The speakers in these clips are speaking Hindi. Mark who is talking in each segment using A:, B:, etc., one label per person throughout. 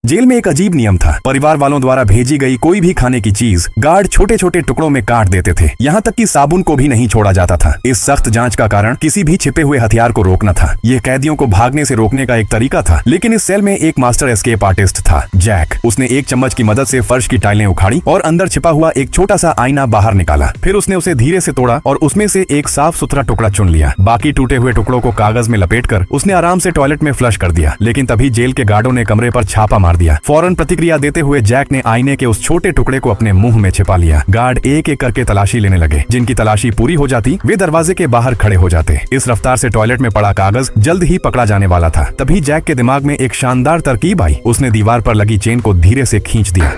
A: जेल में एक अजीब नियम था। परिवार वालों द्वारा भेजी गई कोई भी खाने की चीज गार्ड छोटे छोटे टुकड़ों में काट देते थे। यहाँ तक कि साबुन को भी नहीं छोड़ा जाता था। इस सख्त जांच का कारण किसी भी छिपे हुए हथियार को रोकना था। यह कैदियों को भागने से रोकने का एक तरीका था। लेकिन इस सेल में एक मास्टर एस्केप आर्टिस्ट था, जैक। उसने एक चम्मच की मदद से फर्श की टाइलें उखाड़ी और अंदर छिपा हुआ एक छोटा सा आईना बाहर निकाला। फिर उसने उसे धीरे से तोड़ा और उसमें से एक साफ सुथरा टुकड़ा चुन लिया। बाकी टूटे हुए टुकड़ों को कागज में लपेटकर उसने आराम से टॉयलेट में फ्लश कर दिया। लेकिन तभी जेल के गार्डों ने कमरे पर छापा मार दिया। फौरन प्रतिक्रिया देते हुए जैक ने आईने के उस छोटे टुकड़े को अपने मुंह में छिपा लिया। गार्ड एक एक करके तलाशी लेने लगे। जिनकी तलाशी पूरी हो जाती वे दरवाजे के बाहर खड़े हो जाते। इस रफ्तार से टॉयलेट में पड़ा कागज जल्द ही पकड़ा जाने वाला था। तभी जैक के दिमाग में एक शानदार तरकीब आई। उसने दीवार पर लगी चेन को धीरे से खींच दिया।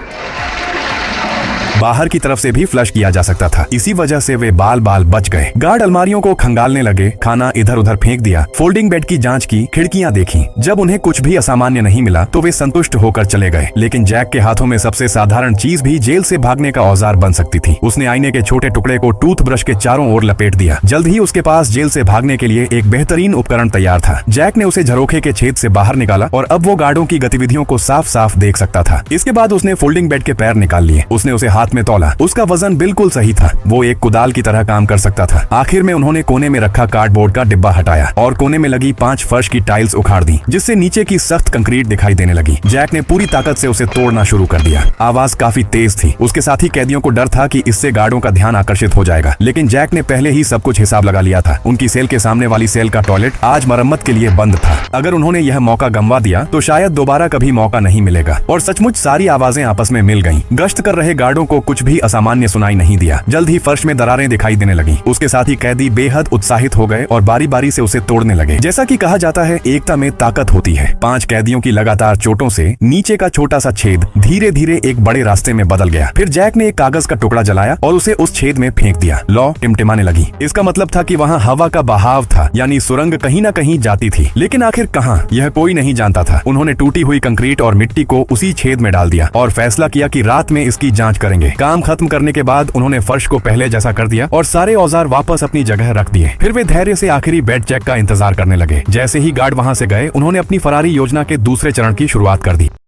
A: बाहर की तरफ से भी फ्लश किया जा सकता था। इसी वजह से वे बाल बाल बच गए। गार्ड अलमारियों को खंगालने लगे, खाना इधर उधर फेंक दिया, फोल्डिंग बेड की जांच की, खिड़कियां देखी। जब उन्हें कुछ भी असामान्य नहीं मिला तो वे संतुष्ट होकर चले गए। लेकिन जैक के हाथों में सबसे साधारण चीज भी जेल से भागने का औजार बन सकती थी। उसने आईने के छोटे टुकड़े को टूथब्रश के चारों ओर लपेट दिया। जल्द ही उसके पास जेल से भागने के लिए एक बेहतरीन उपकरण तैयार था। जैक ने उसे झरोखे के छेद से बाहर निकाला और अब वो गार्डों की गतिविधियों को साफ साफ देख सकता था। इसके बाद उसने फोल्डिंग बेड के पैर निकाल लिए। उसने उसे हाथ में तौला। उसका वजन बिल्कुल सही था। वो एक कुदाल की तरह काम कर सकता था। आखिर में उन्होंने कोने में रखा कार्डबोर्ड का डिब्बा हटाया और कोने में लगी 5 फर्श की टाइल्स उखाड़ दी, जिससे नीचे की सख्त कंक्रीट दिखाई देने लगी। जैक ने पूरी ताकत से उसे तोड़ना शुरू कर दिया। आवाज काफी तेज थी। उसके साथ ही कैदियों को डर था कि इससे गार्डों का ध्यान आकर्षित हो जाएगा। लेकिन जैक ने पहले ही सब कुछ हिसाब लगा लिया था। उनकी सेल के सामने वाली सेल का टॉयलेट आज मरम्मत के लिए बंद था। अगर उन्होंने यह मौका गंवा दिया तो शायद दोबारा कभी मौका नहीं मिलेगा। और सचमुच सारी आवाजें आपस में मिल गईं। गश्त कर रहे गार्डों को कुछ भी असामान्य सुनाई नहीं दिया। जल्द ही फर्श में दरारें दिखाई देने लगी। उसके साथ ही कैदी बेहद उत्साहित हो गए और बारी बारी से उसे तोड़ने लगे। जैसा कि कहा जाता है, एकता में ताकत होती है। 5 कैदियों की लगातार चोटों से नीचे का छोटा सा छेद धीरे धीरे एक बड़े रास्ते में बदल गया। फिर जैक ने एक कागज का टुकड़ा जलाया और उसे उस छेद में फेंक दिया। लौ टिमटिमाने लगी। इसका मतलब था कि वहाँ हवा का बहाव था, यानी सुरंग कहीं न कहीं जाती थी। लेकिन आखिर कहाँ, यह कोई नहीं जानता था। उन्होंने टूटी हुई कंक्रीट और मिट्टी को उसी छेद में डाल दिया और फैसला किया कि रात में इसकी जांच करेंगे। काम खत्म करने के बाद उन्होंने फर्श को पहले जैसा कर दिया और सारे औजार वापस अपनी जगह रख दिए। फिर वे धैर्य से आखिरी बेड चेक का इंतजार करने लगे। जैसे ही गार्ड वहां से गए, उन्होंने अपनी फरारी योजना के दूसरे चरण की शुरुआत कर दी।